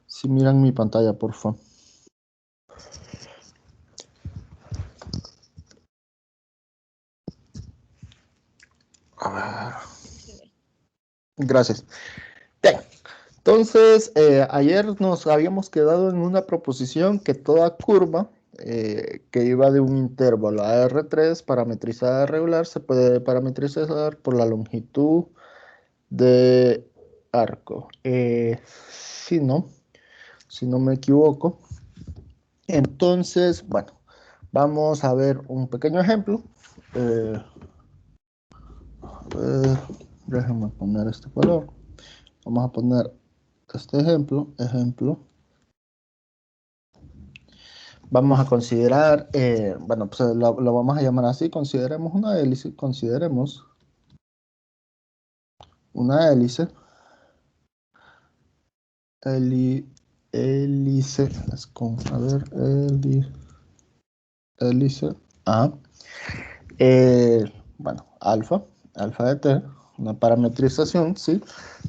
si miran mi pantalla, por favor. Gracias. Bien. Entonces, ayer nos habíamos quedado en una proposición que toda curva que iba de un intervalo a R3 parametrizada regular se puede parametrizar por la longitud de arco. Si no me equivoco. Entonces, bueno, vamos a ver un pequeño ejemplo. Déjenme poner este color. Vamos a poner este ejemplo. Vamos a considerar, bueno, pues lo vamos a llamar así. Consideremos una hélice. Consideremos una hélice. Hélice. Es con, a ver, hélice A. Bueno, alfa de t, una parametrización, ¿sí?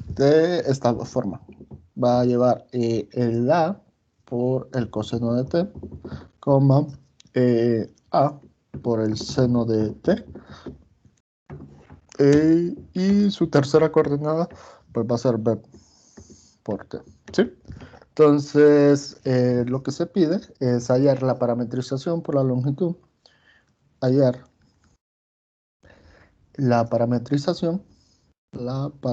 De esta forma. Va a llevar el A por el coseno de t, coma, A por el seno de t, y su tercera coordenada pues va a ser B por t, ¿sí? Entonces, lo que se pide es hallar la parametrización por la longitud, hallar la parametrización por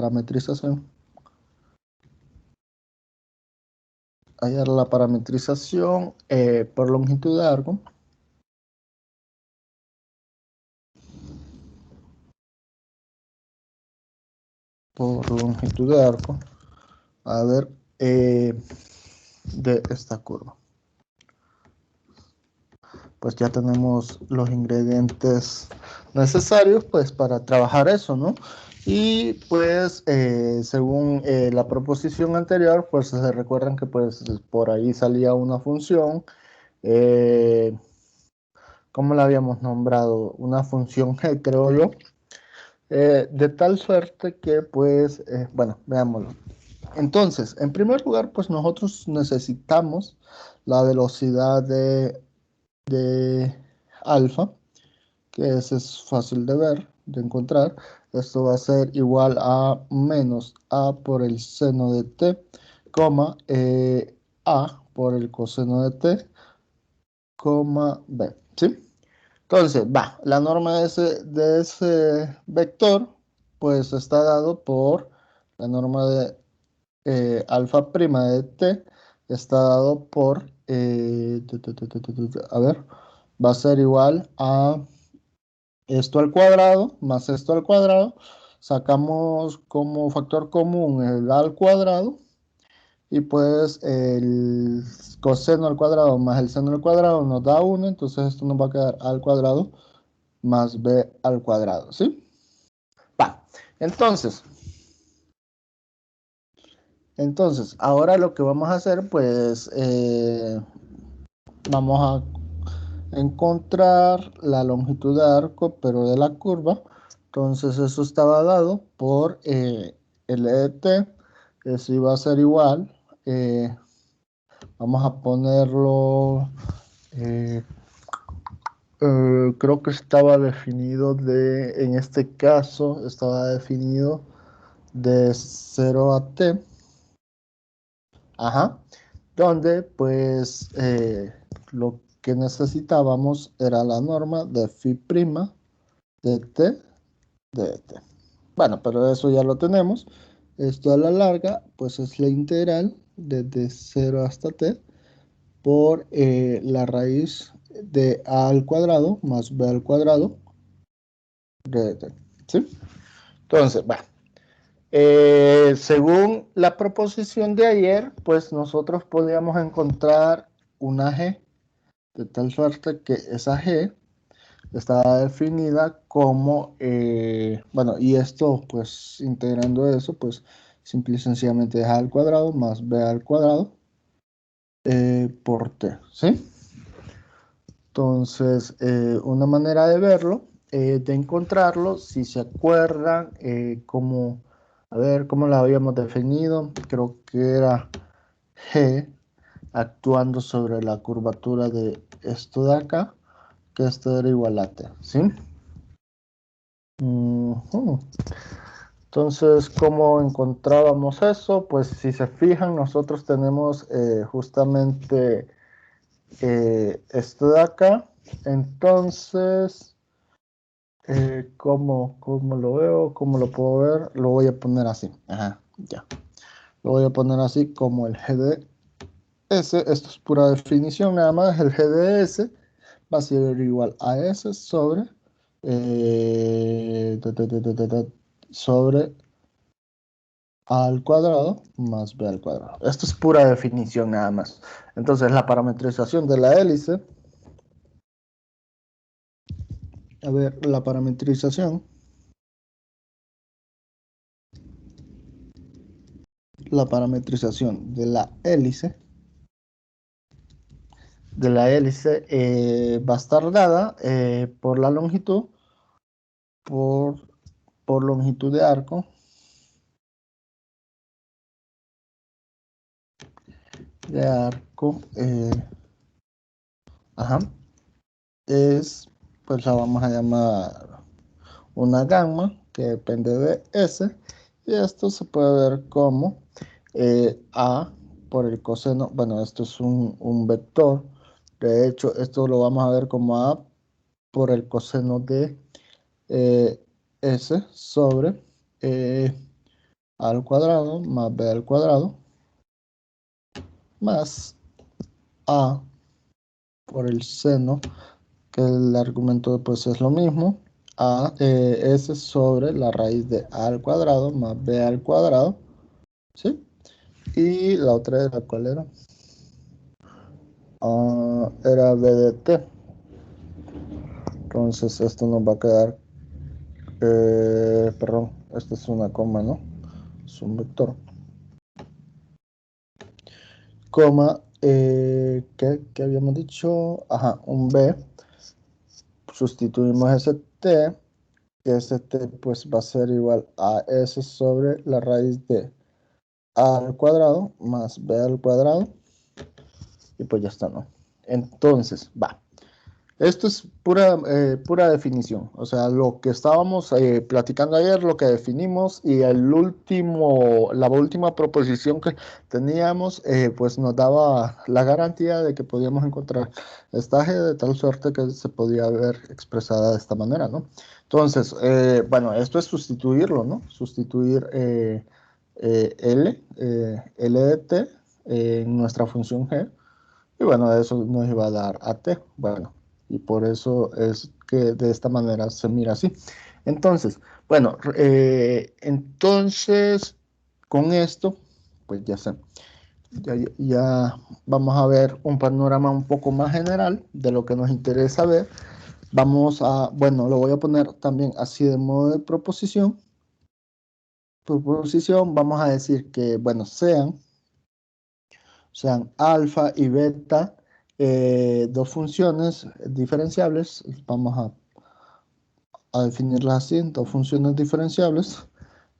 longitud de arco a ver, de esta curva. Pues ya tenemos los ingredientes necesarios pues para trabajar eso, ¿no? Y pues según la proposición anterior, pues se recuerdan que pues por ahí salía una función, ¿cómo la habíamos nombrado? Una función G, creo yo, de tal suerte que pues, bueno, veámoslo. Entonces, en primer lugar, pues nosotros necesitamos la velocidad de alfa, que ese es fácil de ver, de encontrar. Esto va a ser igual a menos a por el seno de t, coma, a por el coseno de t, coma b, ¿sí? Entonces, la norma de ese vector, pues está dado por la norma de alfa prima de t, está dado por, a ver, va a ser igual a esto al cuadrado más esto al cuadrado. Sacamos como factor común el a al cuadrado y pues el coseno al cuadrado más el seno al cuadrado nos da 1, entonces esto nos va a quedar a al cuadrado más b al cuadrado, ¿sí? Entonces, ahora lo que vamos a hacer, pues, vamos a encontrar la longitud de arco, pero de la curva. Entonces, eso estaba dado por L de t, eso iba a ser igual, vamos a ponerlo, eh, creo que estaba definido en este caso, estaba definido de 0 a t, ajá, donde pues lo que necesitábamos era la norma de phi prima de t de t. Bueno, pero eso ya lo tenemos. Esto a la larga pues es la integral desde 0 hasta t por la raíz de a al cuadrado más b al cuadrado de t, ¿sí? Entonces, según la proposición de ayer, pues nosotros podíamos encontrar una g, de tal suerte que esa g está definida como, bueno, y esto, pues, integrando eso, pues, simple y sencillamente es a al cuadrado más b al cuadrado por t, ¿sí? Entonces, una manera de verlo, de encontrarlo, si se acuerdan, a ver, ¿cómo lo habíamos definido? Creo que era G actuando sobre la curvatura de esto de acá, que esto era igual a T, ¿sí? Ujú. Entonces, ¿cómo encontrábamos eso? Pues si se fijan, nosotros tenemos justamente esto de acá. Entonces, ¿cómo lo veo? ¿Cómo lo puedo ver? Lo voy a poner así. Ajá, ya. Lo voy a poner así como el GDS. Esto es pura definición, nada más. El GDS va a ser igual a S sobre, sobre A al cuadrado más B al cuadrado. Esto es pura definición nada más. Entonces, la parametrización de la hélice. A ver, la parametrización. La parametrización de la hélice va a estar dada por la longitud, por, por longitud de arco, ajá, pues la vamos a llamar una gamma que depende de S, y esto se puede ver como A por el coseno. Bueno, esto es un vector. De hecho, esto lo vamos a ver como A por el coseno de eh, S sobre eh, A al cuadrado más B al cuadrado más A por el seno, que el argumento pues es lo mismo, A S sobre la raíz de A al cuadrado más B al cuadrado, ¿sí? Y la otra era, ¿cuál era? Era B de T. Entonces esto nos va a quedar, perdón, esto es una coma, ¿no? Es un vector. Coma, ¿qué habíamos dicho? Ajá, un B. Sustituimos ese T, que ese T pues va a ser igual a S sobre la raíz de A al cuadrado más B al cuadrado. Y pues ya está, ¿no? Entonces, va. Esto es pura definición. O sea, lo que estábamos platicando ayer, lo que definimos, y la última proposición que teníamos, pues nos daba la garantía de que podíamos encontrar esta G de tal suerte que se podía ver expresada de esta manera, ¿no? Entonces, bueno, esto es sustituirlo, ¿no? Sustituir L de t en nuestra función G. Y bueno, eso nos iba a dar a t. Bueno, y por eso es que de esta manera se mira así. Entonces, bueno, entonces con esto, pues ya sé, ya vamos a ver un panorama un poco más general de lo que nos interesa ver. Vamos a, bueno, lo voy a poner también así de modo de proposición. Proposición, vamos a decir que, bueno, sean alfa y beta, dos funciones diferenciables. Vamos a definirlas así, dos funciones diferenciables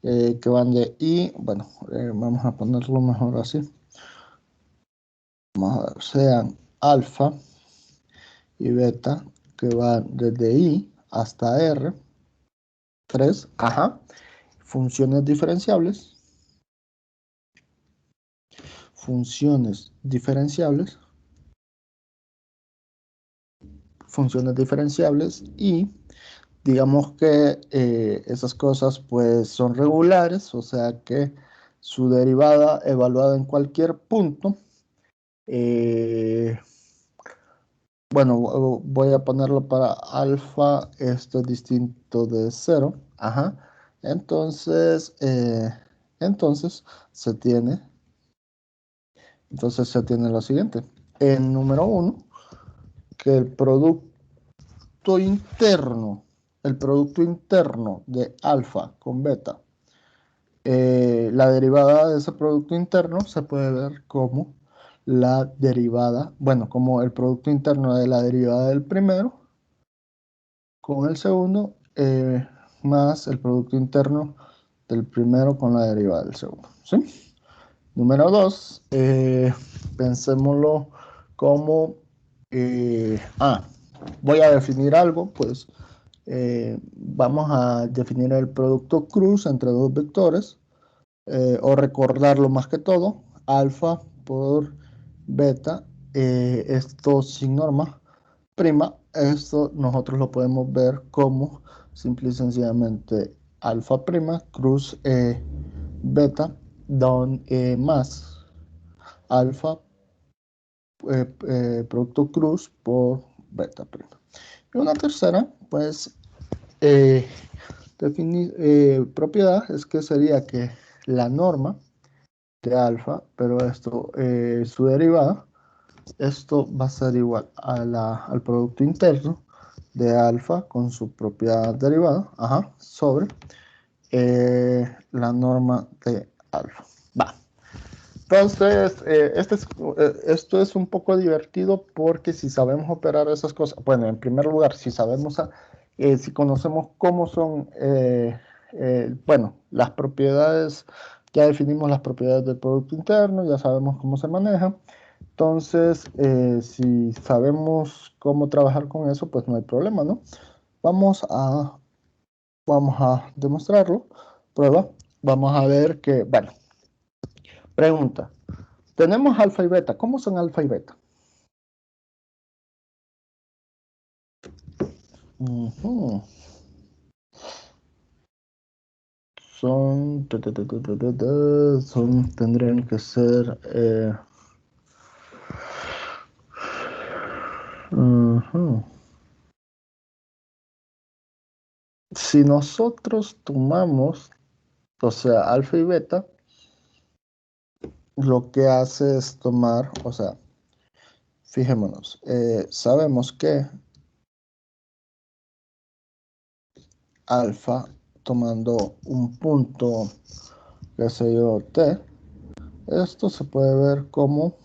que van de i, bueno, vamos a ponerlo mejor así. Vamos a ver, sean alfa y beta que van desde i hasta r, tres, ajá, funciones diferenciables, funciones diferenciables, funciones diferenciables, y digamos que esas cosas pues son regulares, o sea que su derivada evaluada en cualquier punto, eh, bueno, voy a ponerlo para alfa, esto es distinto de cero, ajá, entonces, entonces se tiene, lo siguiente, en número uno, que interno, el producto interno de alfa con beta, la derivada de ese producto interno se puede ver como la derivada, bueno, como el producto interno de la derivada del primero con el segundo, más el producto interno del primero con la derivada del segundo, ¿sí? Número 2, pensémoslo como, voy a definir algo, pues vamos a definir el producto cruz entre dos vectores, o recordarlo más que todo, alfa por beta, esto sin norma prima, esto nosotros lo podemos ver como simple y sencillamente alfa prima cruz beta más alfa producto cruz por beta prima. Y una tercera, pues, eh, propiedad es que sería que la norma de alfa, pero esto, su derivada, esto va a ser igual al producto interno de alfa con su propiedad derivada, sobre la norma de alfa. Va. Entonces, esto es un poco divertido porque si sabemos operar esas cosas, bueno, en primer lugar, si sabemos, si conocemos cómo son, bueno, las propiedades, ya definimos las propiedades del producto interno, ya sabemos cómo se maneja. Entonces, si sabemos cómo trabajar con eso, pues no hay problema, ¿no? Vamos a, vamos a demostrarlo. Prueba. Vamos a ver que, bueno, pregunta. Tenemos alfa y beta. ¿Cómo son alfa y beta? Ujú. Son, tendrían que ser, ujú. Si nosotros tomamos, o sea, alfa y beta, lo que hace es tomar, o sea, fijémonos, sabemos que alfa tomando un punto, qué sé yo, t, esto se puede ver como,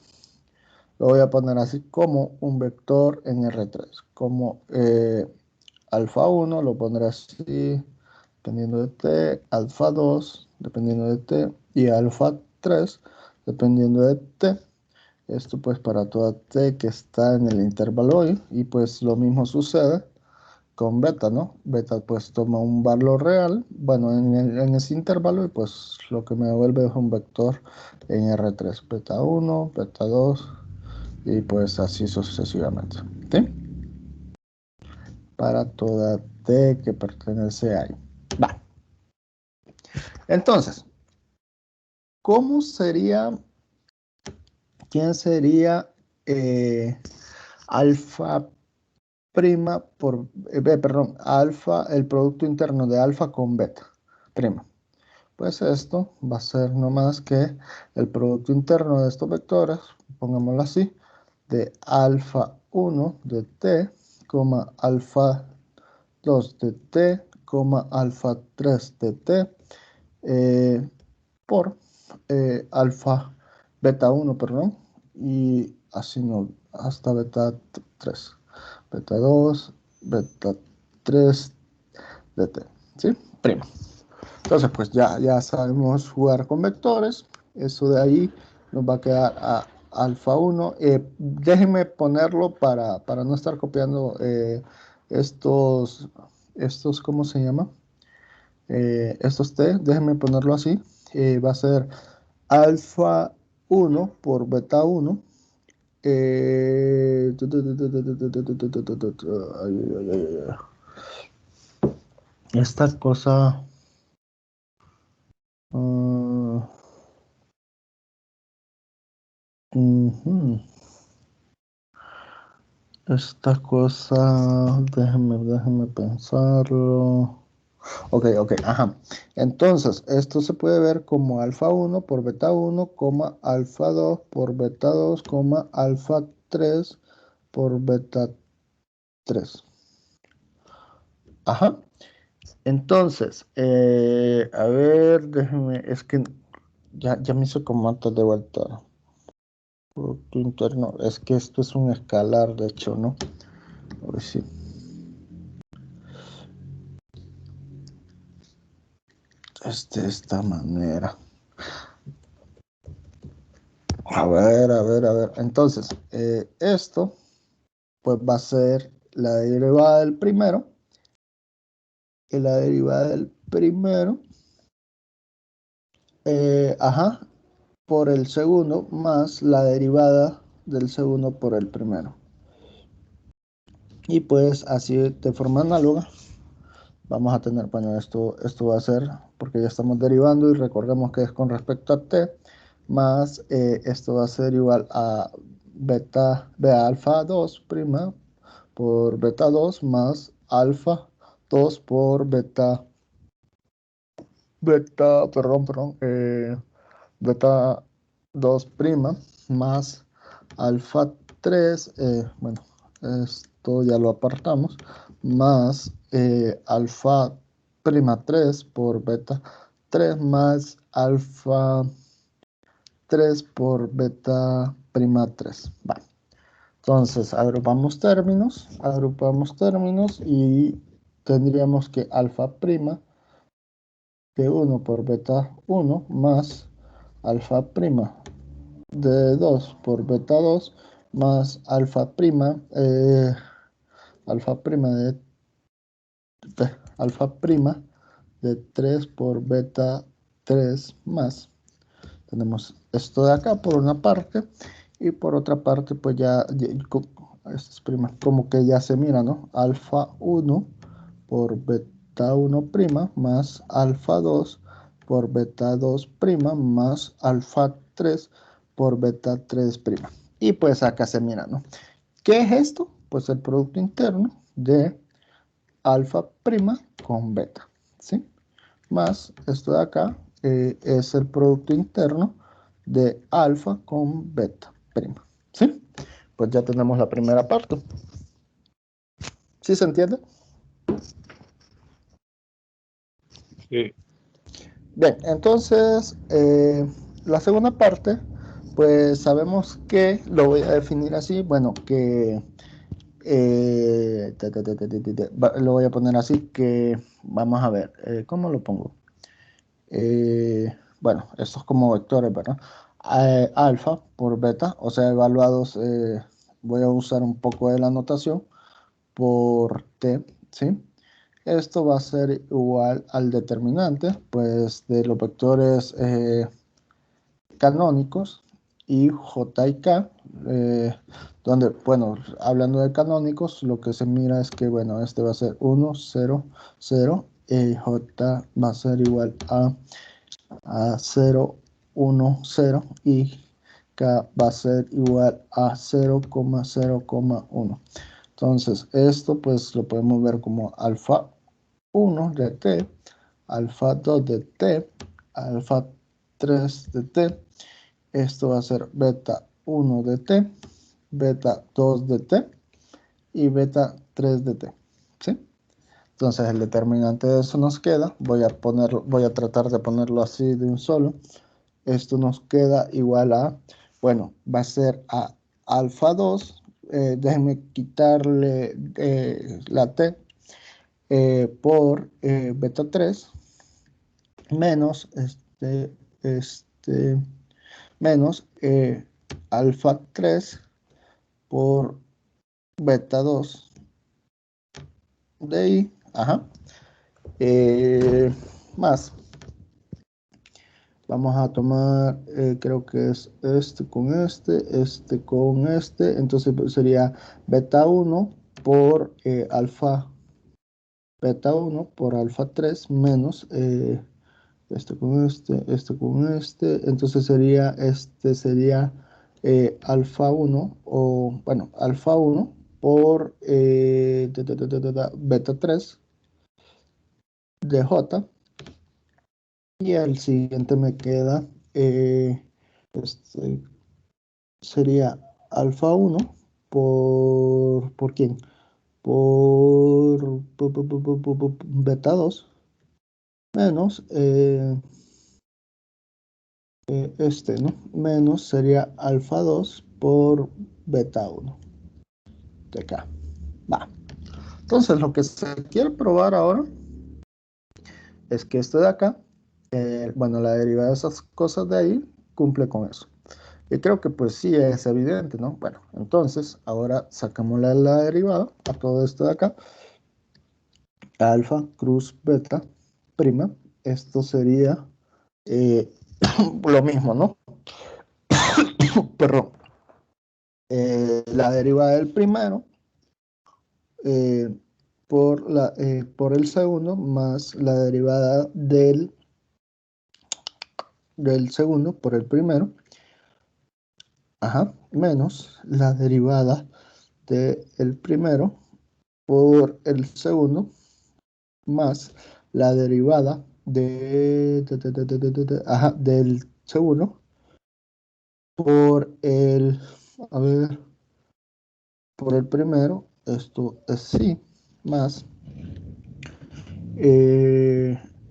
lo voy a poner así, como un vector en R3, como alfa 1, lo pondré así, dependiendo de t, alfa 2, dependiendo de t, y alfa 3, dependiendo de t. Esto pues para toda t que está en el intervalo y pues lo mismo sucede con beta, ¿no? Beta pues toma un valor real, bueno, en ese intervalo y pues lo que me devuelve es un vector en R3, beta 1, beta 2 y pues así sucesivamente, ¿sí? Para toda t que pertenece a ahí. Va. Entonces, ¿cómo sería, quién sería alfa prima por, perdón, alfa, el producto interno de alfa con beta prima? Pues esto va a ser no más que el producto interno de estos vectores, pongámoslo así, de alfa 1 de t, alfa 2 de t, alfa 3 de t, por alfa beta 1, perdón, y así no, hasta beta 3, beta 2, beta 3 de t, ¿sí? Prima. Entonces, pues ya sabemos jugar con vectores. Eso de ahí nos va a quedar a alfa 1. Déjenme ponerlo para no estar copiando estos, ¿cómo se llama? Estos t, déjenme ponerlo así. Va a ser alfa 1 por beta 1. Esta cosa... Uh, ujú. Esta cosa, déjeme pensarlo. Ok, ajá. Entonces, esto se puede ver como alfa 1 por beta 1, alfa 2 por beta 2, alfa 3 por beta 3. Ajá. Entonces, a ver, déjeme, es que ya me hizo como antes de vuelta. Producto interno, es que esto es un escalar, de hecho, ¿no? A ver si. De esta manera. A ver, a ver, a ver. Entonces, esto pues va a ser la derivada del primero. Y la derivada del primero, ajá, por el segundo más la derivada del segundo por el primero. Y pues así de forma análoga vamos a tener, bueno, esto va a ser, porque ya estamos derivando y recordemos que es con respecto a t, más esto va a ser igual a b alfa 2 prima por beta 2 más alfa 2 por perdón, beta 2 prima más alfa 3, bueno, esto ya lo apartamos, más alfa prima 3 por beta 3 más alfa 3 por beta prima 3. Va. Entonces, agrupamos términos y tendríamos que alfa prima de 1 por beta 1 más alfa prima de 2 por beta 2 más alfa prima de 3 por beta 3 más. Tenemos esto de acá por una parte y por otra parte pues estas primas como que ya se mira, ¿no? Alfa 1 por beta 1 prima más alfa 2 por beta 2 prima más alfa 3 por beta 3 prima. Y pues acá se mira, ¿no? ¿Qué es esto? Pues el producto interno de alfa prima con beta, ¿sí? Más esto de acá es el producto interno de alfa con beta prima, ¿sí? Pues ya tenemos la primera parte. ¿Sí se entiende? Sí. Bien, entonces la segunda parte, pues sabemos que lo voy a definir así, bueno, que lo voy a poner así que, vamos a ver, ¿cómo lo pongo? Bueno, estos como vectores, ¿verdad? Alfa por beta, o sea, evaluados, voy a usar un poco de la notación por t, ¿sí? Esto va a ser igual al determinante, pues, de los vectores canónicos y j y k, donde, bueno, hablando de canónicos, lo que se mira es que, bueno, este va a ser 1, 0, 0, y j va a ser igual a 0, 1, 0, y k va a ser igual a 0,0,1. Entonces, esto pues lo podemos ver como alfa 1 de t, alfa 2 de t, alfa 3 de t. Esto va a ser beta 1 de t, beta 2 de t y beta 3 de t, ¿sí? Entonces el determinante de eso nos queda, voy a tratar de ponerlo así de un solo. Esto nos queda igual a, bueno, va a ser a alfa 2, déjenme quitarle la t, por beta 3 menos menos alfa 3 por beta 2 de ahí, ajá, más. Vamos a tomar, creo que es este con este con este, entonces pues, sería beta 1 por beta 1 por alfa 3 menos este con este con este, entonces sería alfa 1 o, bueno, alfa 1 por beta 3 de j, y el siguiente me queda, este, sería alfa 1 ¿por quién? Por beta 2 menos ¿no? Menos sería alfa 2 por beta 1 de acá. Va. Entonces, lo que se quiere probar ahora es que esto de acá, bueno, la derivada de esas cosas de ahí cumple con eso. Y creo que pues sí es evidente, ¿no? Bueno, entonces ahora sacamos la derivada a todo esto de acá. Alfa cruz beta prima. Esto sería lo mismo, ¿no? Perdón. La derivada del primero eh, por el segundo más la derivada del segundo por el primero, ajá, menos la derivada del primero por el segundo más la derivada ajá, del segundo por el, a ver, por el primero, esto es sí, más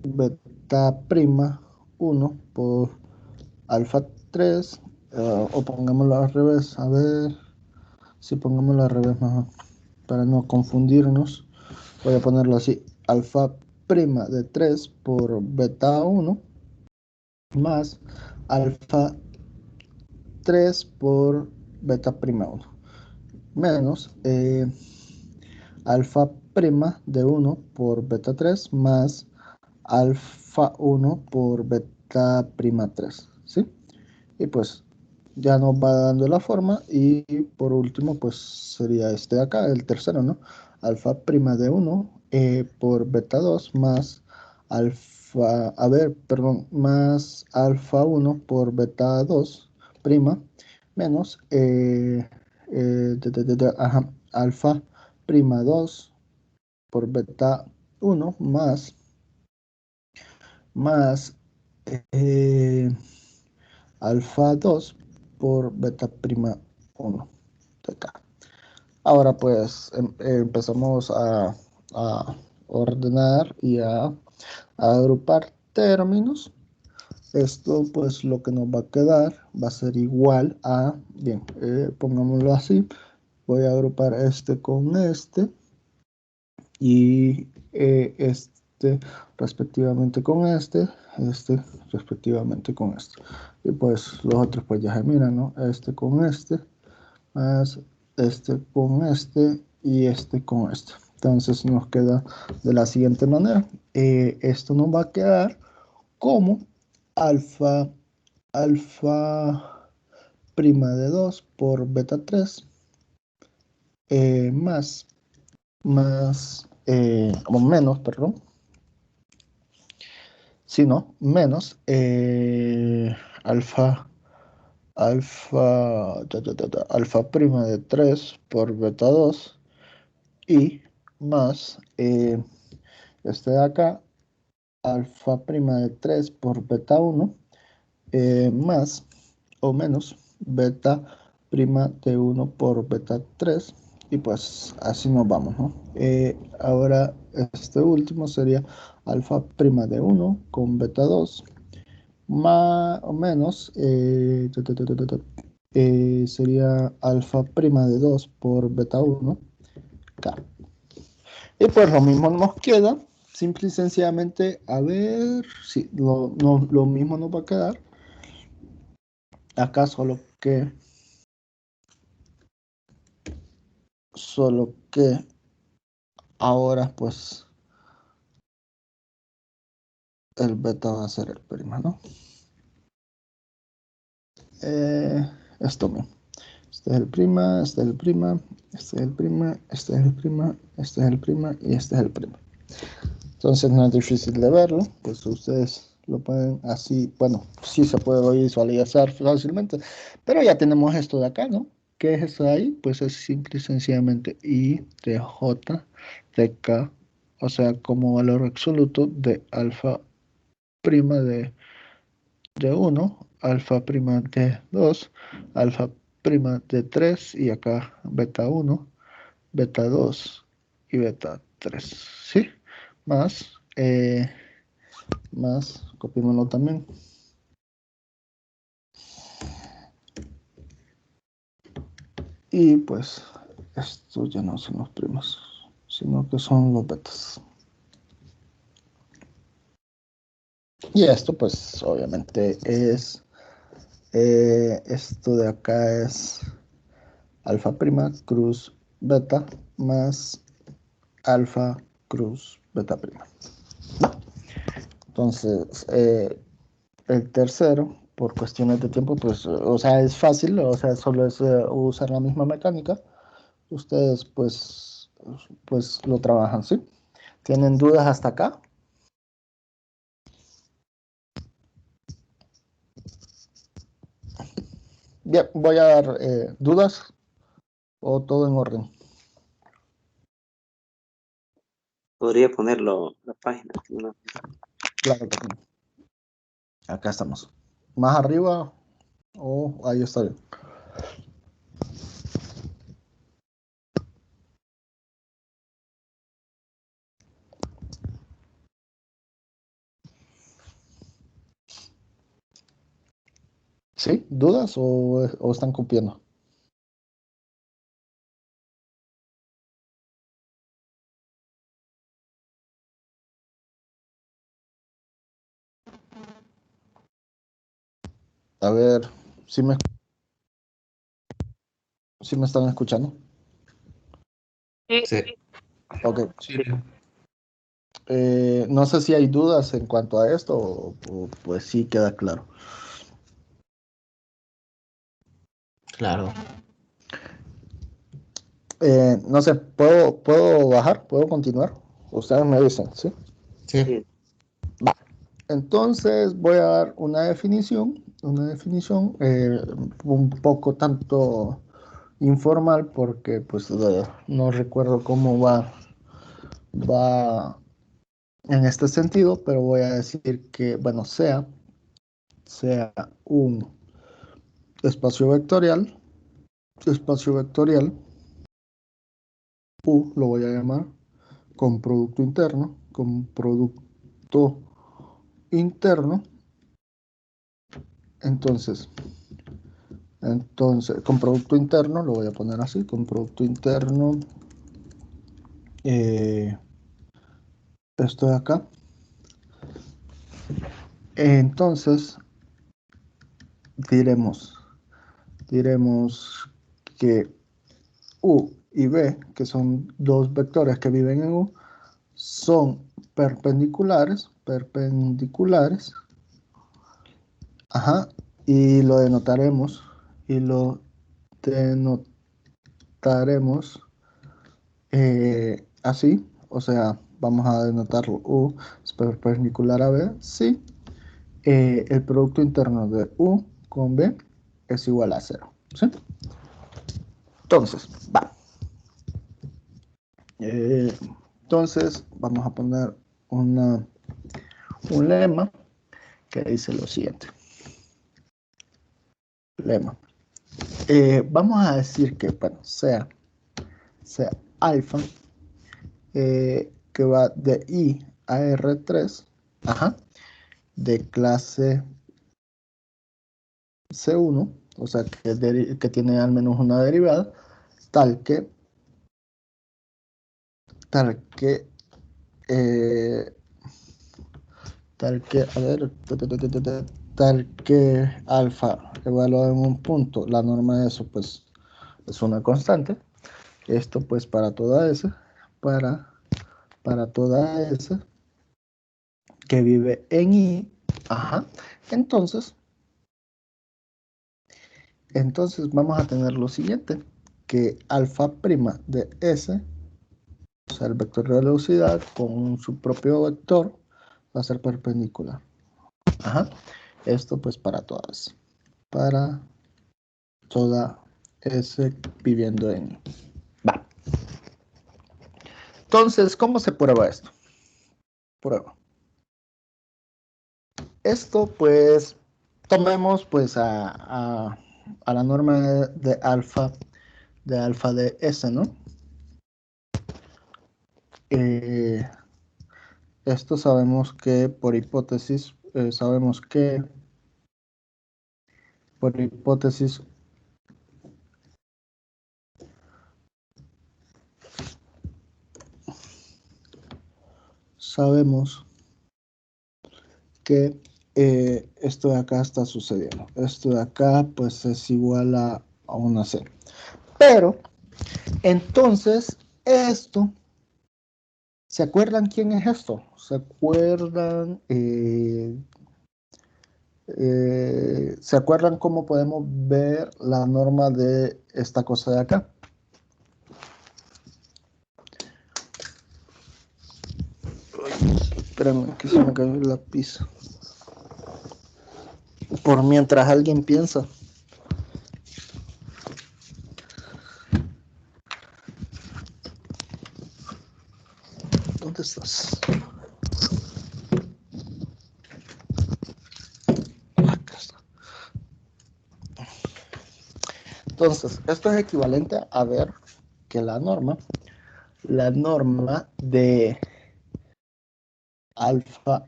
beta prima 1 por alfa 3, o pongámoslo al revés, a ver si pongámoslo al revés mejor, para no confundirnos, voy a ponerlo así, alfa prima de 3 por beta 1 más alfa 3 por beta prima 1 menos alfa prima de 1 por beta 3 más alfa 1 por beta prima 3, ¿sí? Y pues ya nos va dando la forma y por último pues sería este de acá, el tercero, ¿no? Alfa prima de 1 por beta 2 más alfa, a ver, perdón, más alfa 1 por beta 2 prima menos ajá, alfa prima 2 por beta 1 más eh, alfa 2 por beta prima 1 de acá. Ahora pues empezamos a ordenar y a agrupar términos. Esto pues lo que nos va a quedar va a ser igual a, bien, pongámoslo así, voy a agrupar este con este y este respectivamente con este respectivamente con este. Y pues los otros pues ya se miran, ¿no? Este con este, más este con este y este con este. Entonces nos queda de la siguiente manera. Esto nos va a quedar como alfa, alfa prima de 2 por beta 3 más o menos, perdón, sino menos alfa, alfa prima de 3 por beta 2 y más este de acá, alfa prima de 3 por beta 1 más o menos beta prima de 1 por beta 3 y pues así nos vamos, ¿no? Ahora este último sería alfa prima de 1 con beta 2 más o menos sería alfa prima de 2 por beta 1 K. Y pues lo mismo nos queda, simple y sencillamente, a ver si lo mismo nos va a quedar acá, solo que ahora pues el beta va a ser el prima, ¿no? Esto mismo. Este es el prima, este es el prima, este es el prima, este es el prima, este es el prima y este es el prima. Entonces no es difícil de verlo, pues ustedes lo pueden así, bueno, sí se puede visualizar fácilmente, pero ya tenemos esto de acá, ¿no? ¿Qué es eso de ahí? Pues es simple y sencillamente I de J de K, o sea, como valor absoluto de alfa prima de 1, alfa prima de 2, alfa prima de 3 y acá beta 1, beta 2 y beta 3, ¿sí? Más, copiémoslo también. Y pues estos ya no son los primos, sino que son los betas. Y esto pues obviamente es Esto de acá es alfa prima cruz beta más alfa cruz beta prima. Entonces, el tercero, por cuestiones de tiempo, pues, o sea, es fácil, o sea, solo es usar la misma mecánica. Ustedes, pues lo trabajan, ¿sí? ¿Tienen dudas hasta acá? Bien, voy a dar dudas o todo en orden. Podría ponerlo la página. ¿No? Claro que sí. Acá estamos. Más arriba o ahí está bien. ¿Sí? ¿Dudas o están copiando? A ver, ¿sí me están escuchando? Sí. Ok. Sí. No sé si hay dudas en cuanto a esto o pues sí queda claro. Claro. No sé, ¿puedo bajar? ¿Puedo continuar? Ustedes me dicen, ¿sí? Sí. Entonces voy a dar una definición un poco tanto informal porque pues no recuerdo cómo va en este sentido, pero voy a decir que, bueno, sea un espacio vectorial, U lo voy a llamar, con producto interno, entonces, con producto interno, lo voy a poner así, con producto interno, esto de acá. Entonces, diremos que U y B, que son dos vectores que viven en U, son perpendiculares, ajá, y lo denotaremos, así, o sea, vamos a denotarlo U es perpendicular a B, sí, el producto interno de U con B es igual a 0, ¿sí? Entonces, va. Entonces, vamos a poner un lema que dice lo siguiente. Lema. Vamos a decir que, bueno, sea alfa, que va de I a R3, ajá, de clase C1, o sea, que tiene al menos una derivada, tal que, eh, a ver, tal que alfa evaluado en un punto, la norma de eso, pues, es una constante. Esto, pues, para toda S que vive en I, ajá, entonces vamos a tener lo siguiente, que alfa prima de S, o sea, el vector de velocidad con su propio vector, va a ser perpendicular. Ajá. Esto pues para todas. Para toda S viviendo en I. Va. Entonces, ¿cómo se prueba esto? Prueba. Esto pues, tomemos pues a la norma de alfa de S, ¿no? Esto sabemos que por hipótesis, por hipótesis sabemos que esto de acá está sucediendo. Esto de acá pues es igual a una C. Pero, entonces, esto, ¿se acuerdan quién es esto? ¿Se acuerdan? ¿Se acuerdan cómo podemos ver la norma de esta cosa de acá? Espérame, que se me cayó el lápiz. Por mientras alguien piensa. ¿Dónde estás? Acá está. Entonces, esto es equivalente a ver que la norma de alfa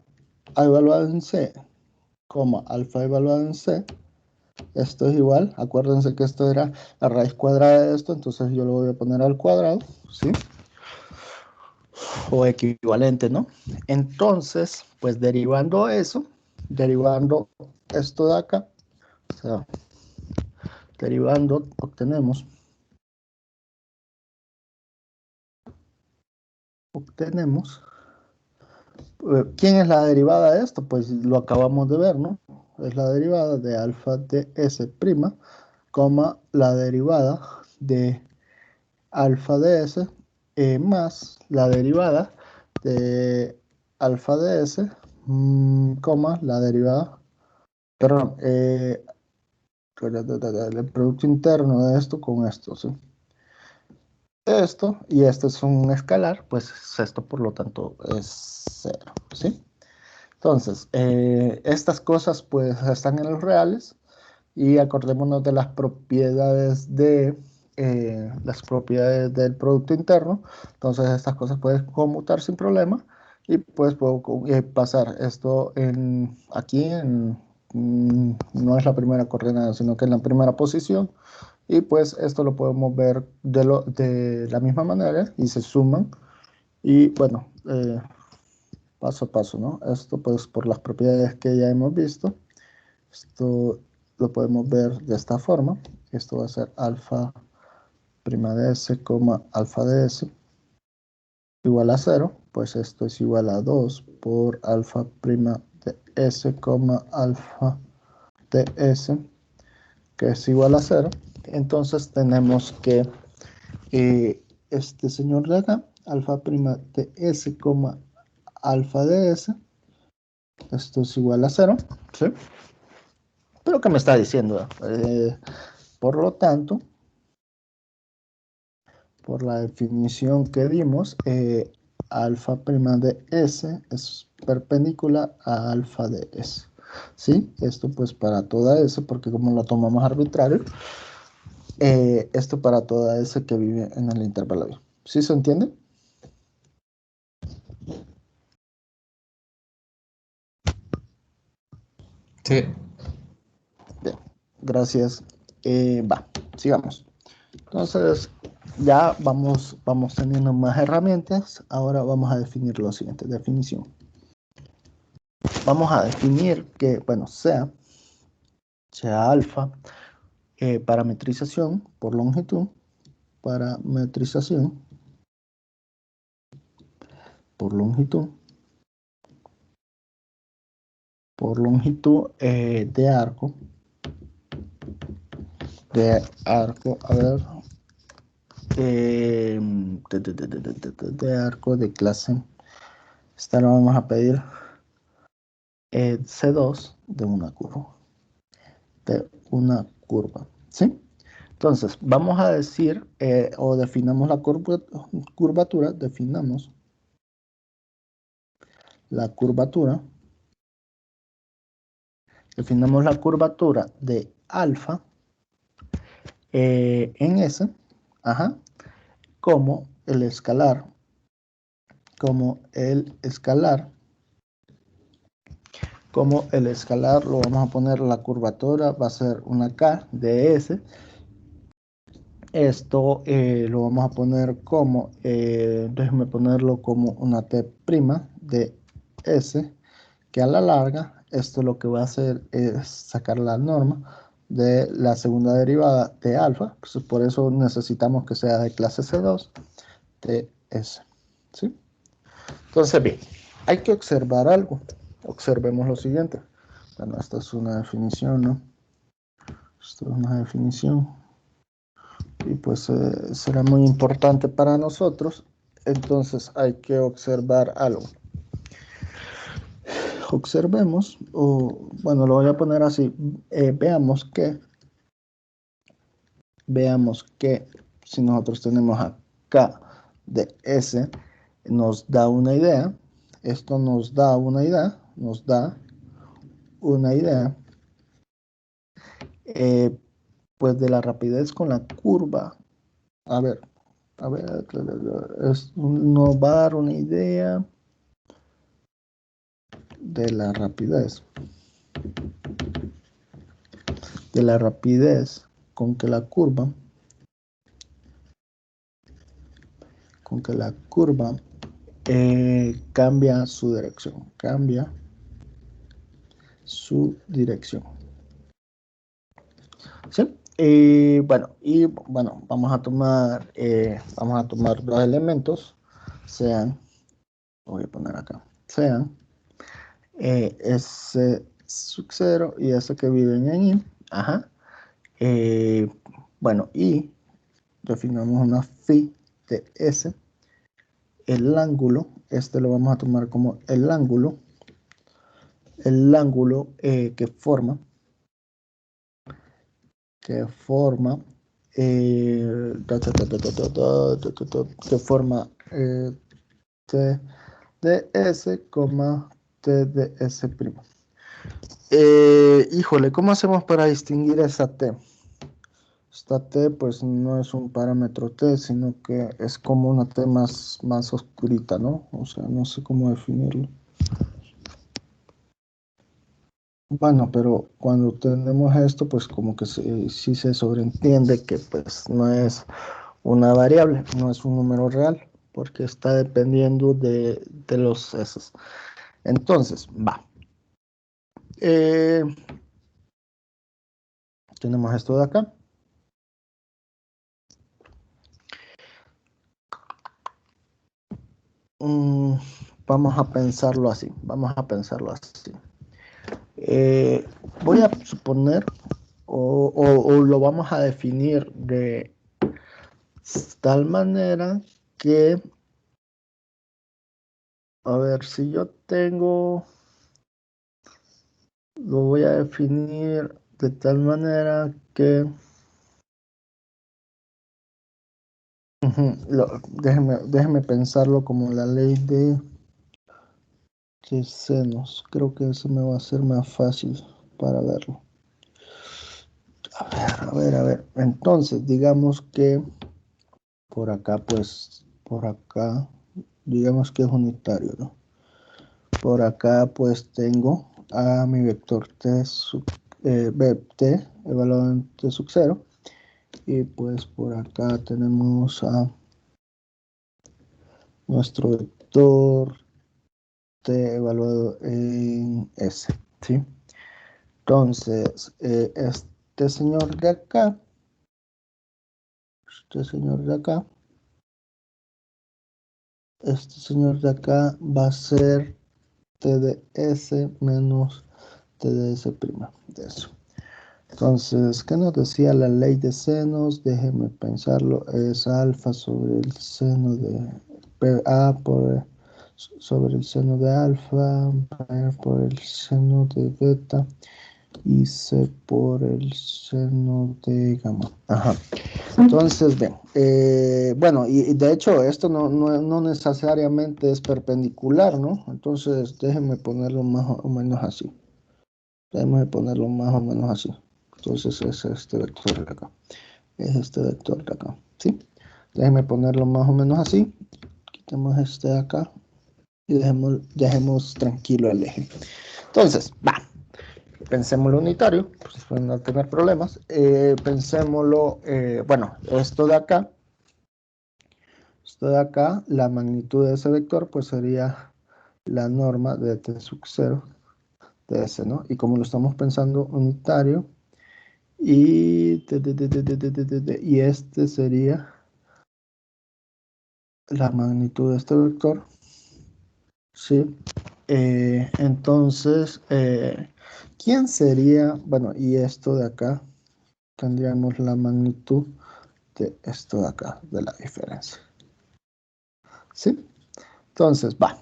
evaluado en C, alfa evaluado en C, esto es igual, acuérdense que esto era la raíz cuadrada de esto, entonces yo lo voy a poner al cuadrado, ¿sí? O equivalente, ¿no? Entonces, pues derivando eso, derivando esto de acá, o sea, derivando, obtenemos ¿quién es la derivada de esto? Pues lo acabamos de ver, ¿no? Es la derivada de alfa de S', coma la derivada de alfa de S más la derivada de alfa de S, coma la derivada, perdón, el producto interno de esto con esto, ¿sí? Esto y este es un escalar, pues esto por lo tanto es 0, ¿sí? Entonces, estas cosas pues están en los reales y acordémonos de las propiedades del producto interno. Entonces, estas cosas pueden conmutar sin problema y pues puedo pasar esto no es la primera coordenada, sino que en la primera posición. Y pues esto lo podemos ver de la misma manera y se suman. Y bueno, paso a paso, ¿no? Esto pues por las propiedades que ya hemos visto, esto lo podemos ver de esta forma. Esto va a ser alfa prima de S, alfa de S igual a 0, pues esto es igual a 2 por alfa prima de S, alfa de S, que es igual a 0. Entonces tenemos que este señor de acá, alfa prima de S, alfa de S, esto es igual a 0, ¿sí? Pero ¿qué me está diciendo? Por lo tanto, por la definición que dimos, alfa prima de S es perpendicular a alfa de S. ¿Sí? Esto pues para toda S, porque como lo tomamos arbitrario, esto para toda S que vive en el intervalo B. ¿Sí se entiende? Sí. Bien, gracias. Va, sigamos. Entonces, ya vamos teniendo más herramientas. Ahora vamos a definir lo siguiente, definición. Vamos a definir que, bueno, sea alfa, parametrización por longitud, parametrización por longitud, de arco, a ver, de arco de clase. Esta lo vamos a pedir C2 de una curva, ¿sí? Entonces, vamos a decir, o definamos la curvatura, definamos la curvatura, de alfa en S, ajá, como el escalar, lo vamos a poner, la curvatura va a ser una K de S. Esto lo vamos a poner como, déjenme ponerlo como una T' de S, que a la larga esto lo que va a hacer es sacar la norma de la segunda derivada de alfa, pues por eso necesitamos que sea de clase C2 de S, ¿sí? Entonces, bien, hay que observar algo. Observemos lo siguiente. Bueno, esta es una definición, ¿no? Esto es una definición. Y pues será muy importante para nosotros. Entonces, hay que observar algo. Observemos, o bueno, lo voy a poner así. Veamos que si nosotros tenemos acá de S, nos da una idea. Esto nos da una idea, pues de la rapidez con la curva. A ver, nos va a dar una idea de la rapidez. Con que la curva cambia su dirección. ¿Sí? Y bueno, vamos a tomar dos elementos, voy a poner acá, sean S sub 0 y S que viven en I. Ajá. Bueno, y definamos una phi de S. El ángulo, este lo vamos a tomar como el ángulo que forma T de S, T de S'. Híjole, ¿cómo hacemos para distinguir esa T? Esta T pues no es un parámetro T, sino que es como una T más oscurita, ¿no? O sea, no sé cómo definirlo. Bueno, pero cuando tenemos esto, pues como que sí se sobreentiende que pues no es una variable, no es un número real, porque está dependiendo de los S. Entonces, tenemos esto de acá. Vamos a pensarlo así. Voy a suponer o lo vamos a definir de tal manera que, a ver, si yo tengo, lo voy a definir de tal manera que, déjeme pensarlo como la ley de senos. Creo que eso me va a ser más fácil para verlo. A ver. Entonces, digamos que por acá, digamos que es unitario, ¿no? Por acá, pues tengo a mi vector t evaluado en t sub 0. Y pues por acá tenemos a nuestro vector t evaluado en S, ¿sí? Entonces, este señor de acá va a ser T de S menos T de S', de eso. Entonces, ¿qué nos decía la ley de senos? Déjenme pensarlo. Es alfa sobre el seno de A sobre el seno de alfa, B por el seno de beta y C por el seno de gamma. Ajá. Entonces, bien, bueno, y de hecho esto no necesariamente es perpendicular, ¿no? Entonces, déjenme ponerlo más o menos así. Entonces, es este vector de acá. ¿Sí? Déjenme ponerlo más o menos así. Quitemos este de acá y dejemos tranquilo el eje. Entonces, pensémoslo unitario, pues para no tener problemas. Pensémoslo, bueno, esto de acá, la magnitud de ese vector, pues sería la norma de t sub 0 de S, ¿no? Y como lo estamos pensando unitario, y, y este sería la magnitud de este vector, ¿sí? Entonces, ¿quién sería? Bueno, y esto de acá, tendríamos la magnitud de esto de acá, de la diferencia, ¿sí? Entonces, va.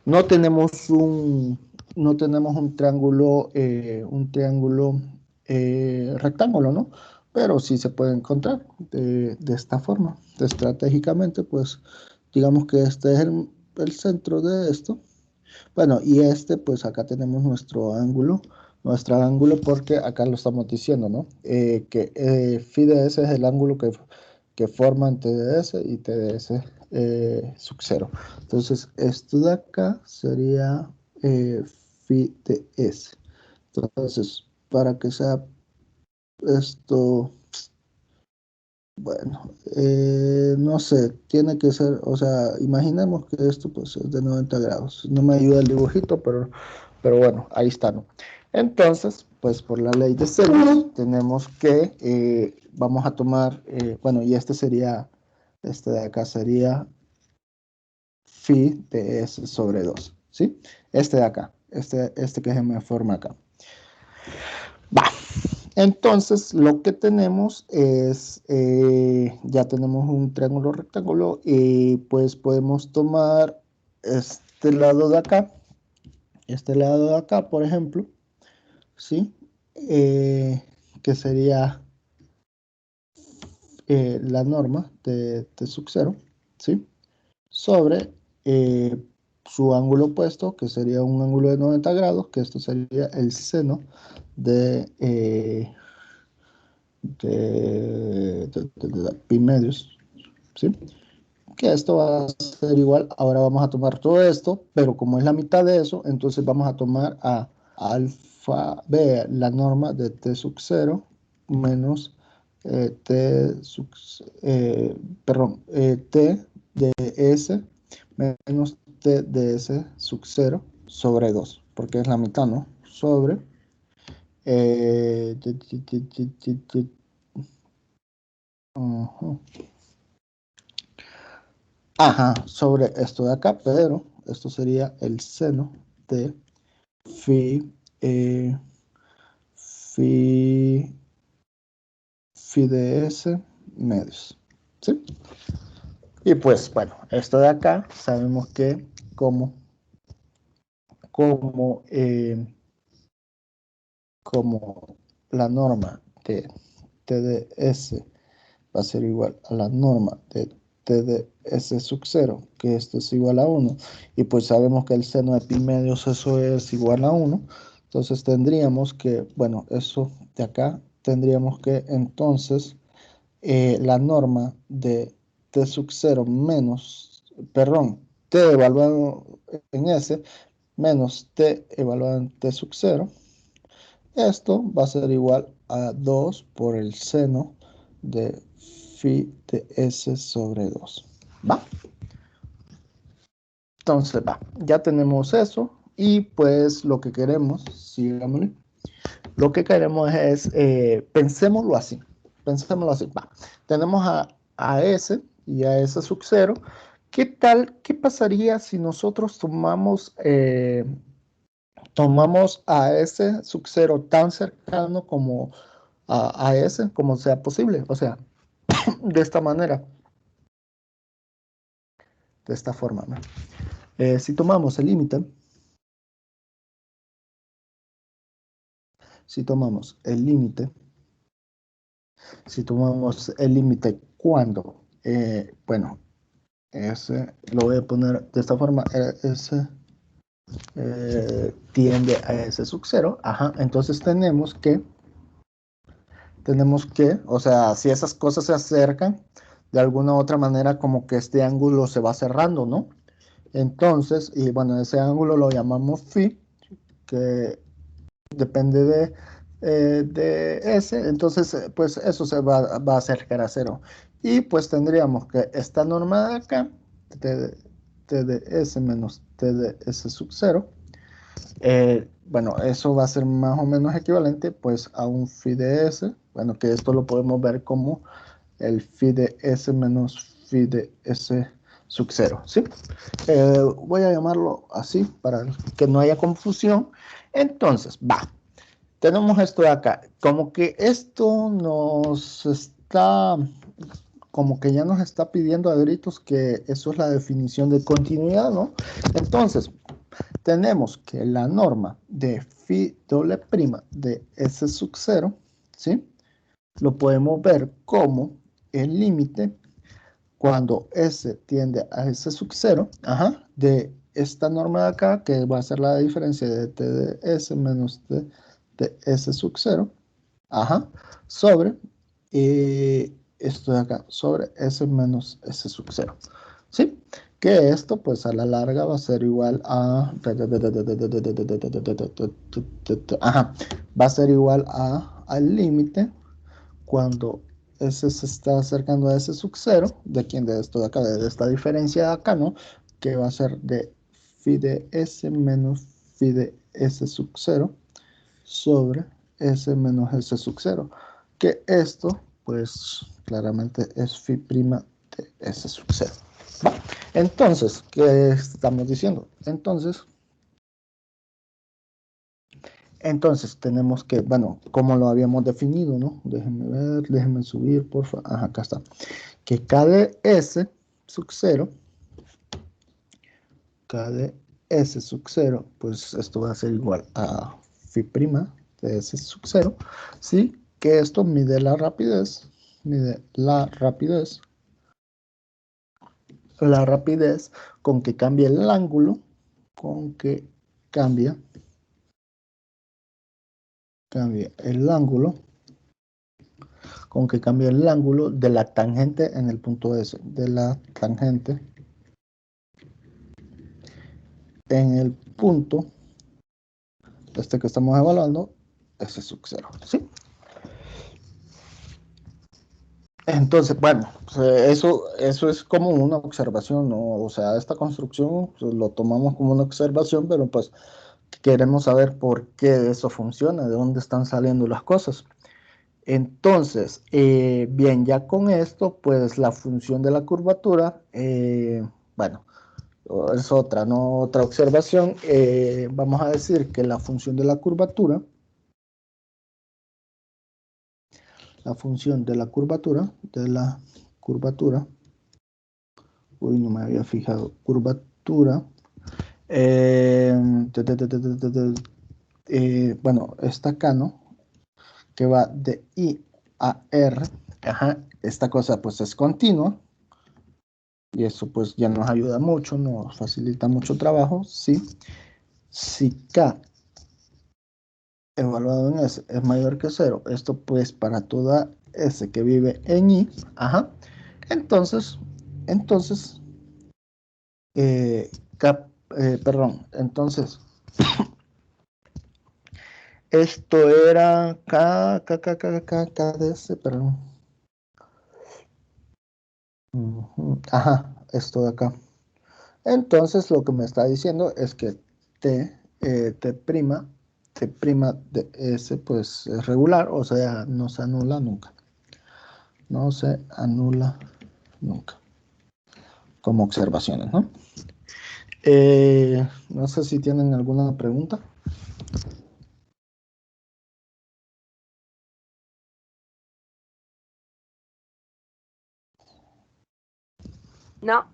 No tenemos un triángulo rectángulo, ¿no? Pero sí se puede encontrar de esta forma. Estratégicamente, pues, digamos que este es el centro de esto. Bueno, y este, pues acá tenemos nuestro ángulo, porque acá lo estamos diciendo, ¿no? Que phi de S es el ángulo que forman TDS y TDS sub 0. Entonces, esto de acá sería phi de S. Entonces, para que sea esto, bueno, no sé, tiene que ser, o sea, imaginemos que esto pues es de 90 grados. No me ayuda el dibujito, pero bueno, ahí está, ¿no? Entonces, pues por la ley de Selous tenemos que, vamos a tomar, bueno, y este de acá sería phi de S sobre 2, ¿sí? Este de acá, este que se me forma acá. Va. Entonces, lo que tenemos es, ya tenemos un triángulo rectángulo y pues podemos tomar este lado de acá, por ejemplo, ¿sí? Que sería la norma de sub 0, ¿sí? Sobre su ángulo opuesto, que sería un ángulo de 90 grados, que esto sería el seno de pi medios, ¿sí? Que esto va a ser igual, ahora vamos a tomar todo esto, pero como es la mitad de eso, entonces vamos a tomar a alfa b, la norma de t sub 0 menos t de s menos t de s sub 0 sobre 2, porque es la mitad, ¿no? Sobre eh, ajá, sobre esto de acá, pero esto sería el seno de phi, phi, phi de S medios, ¿sí? Y pues, bueno, esto de acá sabemos que como, como, como la norma de T de S va a ser igual a la norma de T de S sub 0, que esto es igual a 1, y pues sabemos que el seno de pi medios eso es igual a 1, entonces tendríamos que, bueno, eso de acá, tendríamos que entonces la norma de T sub 0 menos, perdón, T evaluado en S menos T evaluado en T sub 0, esto va a ser igual a 2 por el seno de phi de S sobre 2. ¿Va? Entonces, va. Ya tenemos eso. Y pues lo que queremos, sigámosle. Lo que queremos es, pensémoslo así. Pensémoslo así. Va. Tenemos a S y a S sub 0. ¿Qué tal? ¿Qué pasaría si nosotros tomamos a S sub 0 tan cercano como a S como sea posible? O sea, de esta manera, de esta forma, ¿no? Si tomamos el límite, si tomamos el límite, si tomamos el límite cuando, bueno, S, lo voy a poner de esta forma, S tiende a S sub 0, ajá, entonces o sea, si esas cosas se acercan, de alguna u otra manera como que este ángulo se va cerrando, ¿no? Entonces, y bueno, ese ángulo lo llamamos phi, que depende de S, entonces pues eso se va a acercar a 0. Y pues tendríamos que esta norma de acá, T de S menos T de S sub 0, Bueno, eso va a ser más o menos equivalente pues a un phi de S. Bueno, que esto lo podemos ver como el phi de S menos phi de S sub 0, ¿sí? Voy a llamarlo así para que no haya confusión. Entonces, va. Tenemos esto de acá. Como que esto nos está, como que ya nos está pidiendo a gritos que eso es la definición de continuidad, ¿no? Entonces, tenemos que la norma de phi doble prima de S sub 0, ¿sí? Lo podemos ver como el límite cuando S tiende a S sub 0, ajá, de esta norma de acá, que va a ser la diferencia de T de S menos T de S sub 0, ajá, sobre esto de acá, sobre S menos S sub 0, ¿sí? Que esto, pues, a la larga va a ser igual a... Ajá, va a ser igual al límite cuando S se está acercando a S sub 0, de quién de esto de acá, de esta diferencia de acá, ¿no? Que va a ser de phi de S menos phi de S sub 0 sobre S menos S sub 0. Que esto, pues, claramente es phi prima de S sub 0. ¿Va? Entonces, ¿qué estamos diciendo? Entonces tenemos que, bueno, como lo habíamos definido, ¿no? Déjenme ver, déjenme subir, por favor. Ajá, acá está. Que K de S sub 0, K de S sub 0, pues esto va a ser igual a phi prima de S sub 0, ¿sí? Que esto mide la rapidez con que cambie el ángulo, con que cambia el ángulo, con que cambie el ángulo de la tangente en el punto S, de la tangente en el punto este que estamos evaluando, S sub 0, ¿sí? Entonces, bueno, pues, eso es como una observación, ¿no? O sea, esta construcción pues, lo tomamos como una observación, pero pues queremos saber por qué eso funciona, de dónde están saliendo las cosas. Entonces, bien, ya con esto, pues la función de la curvatura, bueno, es otra, ¿no? Otra observación. Vamos a decir que la función de la curvatura, uy, no me había fijado, curvatura, eh, bueno, está acá, ¿no? Que va de I a R, ajá, esta cosa pues es continua, y eso pues ya nos ayuda mucho, nos facilita mucho trabajo, ¿sí? Si K evaluado en S es mayor que 0, esto pues para toda S que vive en I, ajá, entonces, eh, K, perdón, entonces, esto era K de S, perdón. Ajá, esto de acá. Entonces lo que me está diciendo es que T prima de S pues es regular, o sea, no se anula nunca. No se anula nunca. Como observaciones, ¿no? No sé si tienen alguna pregunta. No.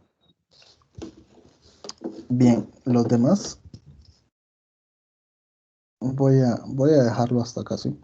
Bien, los demás voy a dejarlo hasta acá, ¿sí?